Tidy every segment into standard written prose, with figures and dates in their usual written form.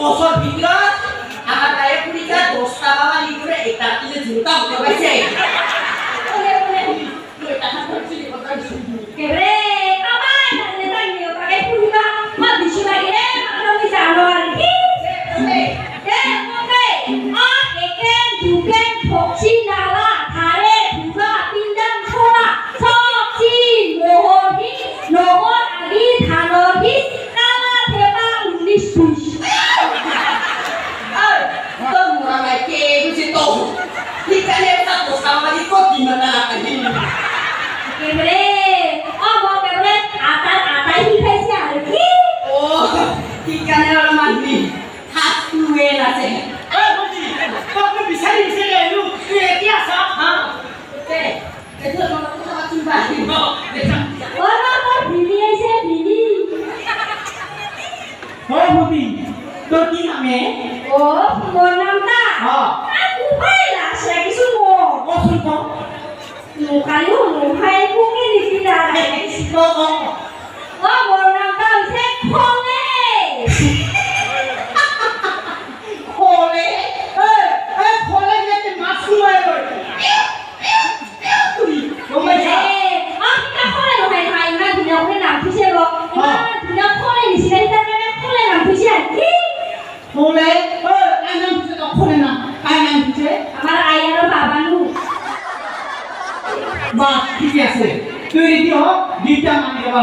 বছৰ ভিতৰত আমাৰ তাই পুলিকা 10টা বাবা লিখৰে এটা কিলে জুতা উঠাইছে কেbre কামাই নালে তাই নিও কাকে পুলিকা মা বিশু লাগে আমি জানো আর কি ওকে একে দুকে ফক্সি নালা ধারে পুরা পিন্ডাম ছোড়া সবজি মোহনি নগর আদি ধানহি কালা থেবা 19 তো মোরা কে বুঝি তো ঠিকানে তা 10টা বাবা লিখ কি মানা লাগি কেbre কেbre আটাই খাইছে আর কি ও ঠিকানে ওরা মানবি হাত তুয়ে আছে বুদ্ধি তোকে বিচাৰি এলো তুই এতিয়া সব হ্যাঁ এটা আমার কথা চিন্তা তোর ভিনি আইছে ভিনি বুদ্ধি তোর কি নামে ও মোর নামটা হ্যাঁ ভাই লাসে কিছু মো কসুন তো মুখাইও মুখাই কোকে নিছিলা ও মোর নামটা হইছে খলে খোলে খোলে গেছে মাছু আইলো তুই ওমে যা কিটা খলে নহয় ভাই না দুনিয়া ওকে নাম পিছে লো দুনিয়া খলে নিছিলা এটা কেনে খলে নাম পিছে আর কি খোলে আই নাম পিছে তো খোলে না আই নাম পিছে আমার আইয়ার বাবানু বাহ ঠিক আছে তুই রেডি হ দুইটা মানি দেব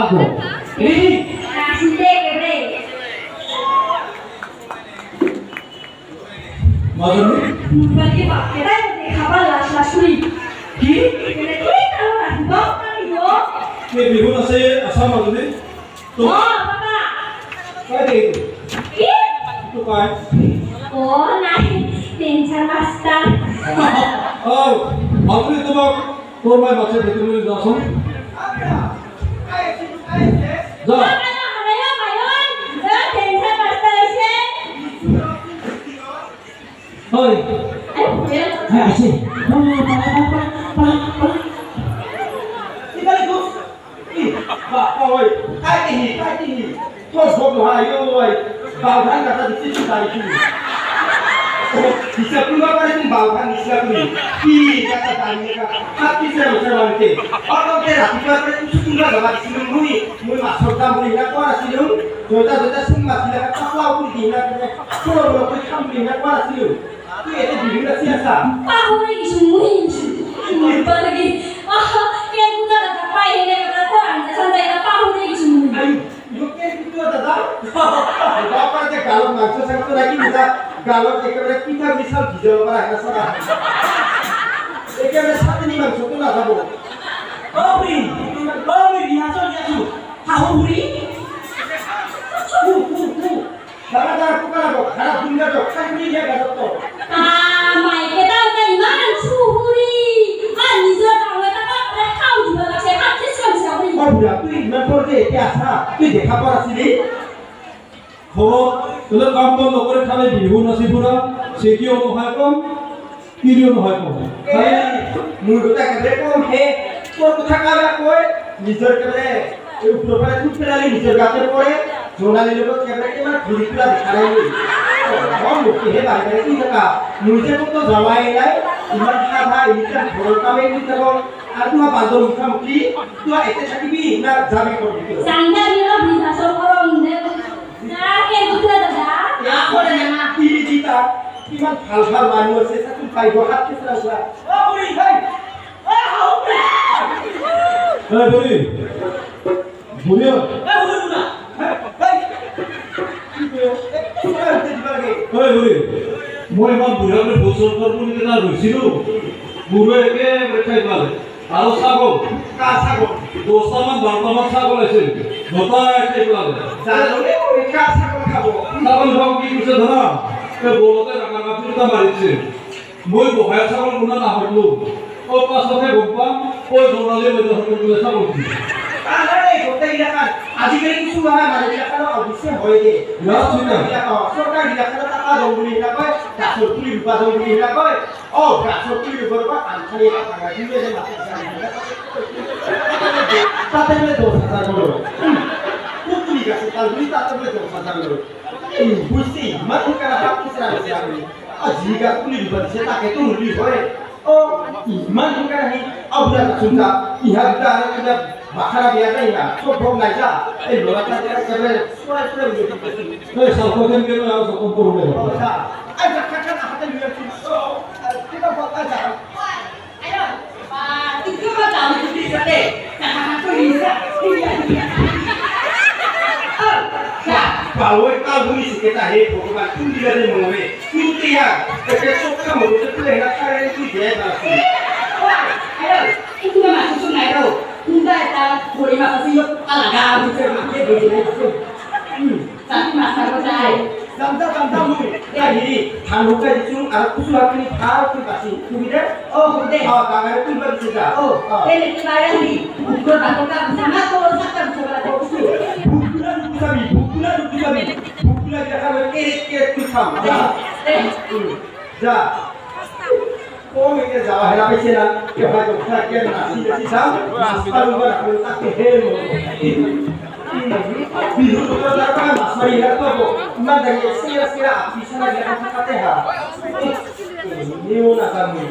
রেডি আসিতে কেbre মজনু বাকি বাকেরা দেখাবা লাশ লাশুরি কি কেনে তুই কালো রাখব কালিও কে বিহুন আছে আসাম মাজুলী ও বাবা কাই দে কি তো কাই ও নাই টেনশন মাস্টার ও মাজুলী তোমাক তোর মাই বাচ্চা দেখতে বলে যাসন যা ওই হ্যাঁ আছে ইতালি তো ই বা ওই কাই দিহি তোর সব হাই ওই বাউধান কথা দিছিস তাই কি হিসাব করবা পারে তুমি বাউধান হিসাব করি কি কথা জানি না হাতি সে বসে বাড়িতে অনকে ৰাতিপুৱা কৰে কিছু কুলা জায়গা ছিল মুই মাছৰ দাম বলি না কোৱা আছিল জয়তা সিং মাছিলা কাপলা উঠি দিনা কৰে পুৰো লোক খাম দিনা কোৱা আছিল তুই এতে বিভিন্ন আছে আসা পাহরে কিছু মুই পালগি কে গুদা দাদা পাইলে কথা কোন সন্তাই না পাহরে কিছু মুই আই লোকে কিন্তু দাদা বাপা যে গালত মাংস সাংস রাখি না গালত একেবারে পিঠা মিশাল ভিজাও করা একটা সারা একেবারে সাথে নি মাংস তো না যাবো ওই রিহাসল যাচ্ছু হাহুরি দাদা দাদা পুকারাবো খারাপ দুনিয়া তো খাই নিয়ে গেল তো মাইকে দাও না ইমান সুহুরি আর নিজে দাও না খাও দিবা লাগছে হাতে সবসা হই বুড়া তুই ইমান করতে এতে আসা তুই দেখা পর আসিলি খবর তোলে কাম বন্ধ করে খালে বিহু নাচিবুরা সেটিও নহয় কম কিরিও নহয় কম খালি মূল কথা একেবারে কম হে তোর কথা কারা কয় নিজের কেবলে এই উপরে তুই ফেলালি নিজের গাতে পড়ে জোনালি লোক কেবলে কেবলে ঘুরি পুরা দেখালাই কম লোক হে বাইরে কি টাকা নিজে তো জমাই নাই ইমান সাধা ইটা ঘর কামে কি যাব আর তুই বাদর মুখামুখি তুই এতে থাকিবি না যাবি করবি সাঙ্গা নিলো বিহাসল করম দে না কে গুদা দাদা এখন না কি দিতা কিমান ভাল ভাল মানুহ আছে তুমি পাইব হাত কেছৰা ওলা ও বুড়ি ভাই ও হাহুরি এই বুড়ি বুড়িও বুড়ি না এই বুড়ি মই ইমান বুঢ়াকে বছৰ কৰিব নিচিনা ৰৈছিলোঁ বুঢ়ে একেবাৰে খাই পালে আৰু ছাগল কা ছাগল 10টামান 12টামান ছাগল আছিল গোটাই খাই পেলালে জানলে কা ছাগল খাব ছাগল ভাগ কি কৰিছে ধৰা এই বলতে ৰাঙা কাপোৰটা মাৰিছে মই বহাই ছাগল কোনা নাহৰলো ও পাছতে গম পাম কৈ জনালে মই ধৰিবলৈ ছাগল কি আৰে গোটেই ইলাকাত আজিকালি কিছু নহয় মানুহ বিলাকৰ অৱশ্যে হয় দে চৰকাৰ বিলাকৰ টাকা জংগলী বিলাকৰ গাছৰ পুলি ৰুপা জংগলী বিলাকৰ গাছৰ পুলি ৰুবৰ পৰা আনখালি এটা ভাঙা দিলে যে মাটি তাতে বোলে 10,000 গ'ল কোন পুলি গাছ তার দুই তাতে বোলে 10,000 গ'ল বুঝছি মানুষ কেন ভাবতেছে না জিগা তুলি দিছে তাকে তো নুলি হয় ও মানুষ কেন হি আবুলা শুনতা ইহা দুটা আর কিনা বাখারা বিয়া যায় না সব ভোগ নাই যা এই লোরাটা একেবারে সোয়া সোয়া এই সালকোতেন কেন আর সকম করবে আই বাখাটা হাতে নিয়ে কিটা বলতা যা ayo pak itu mah tahu itu deh nah aku bisa ya Bawa kalau ini kita heboh kan pun tidak ada mengawe putih ya besok kamu itu lehat kalian itu dia berarti wah ayo itu mah susun ayo enggak ta boleh makasih yuk alaga bisa makan begini tapi masak apa Gamta mu jadi hanuka itu arah kusul apa ni hal tu kasih sudah oh udah oh kangen itu berbeda oh ini kemarin di ukur takut sama kalau sakit bisa kalau usul bukulan kita kalau keret tu sama ja kau mikir Jawa hela pecela kita tu sakit nasi sam kalau kita tak kehel biru tu kan masih ada tu mana dari sila bisa lagi ada kata ha ini mana kami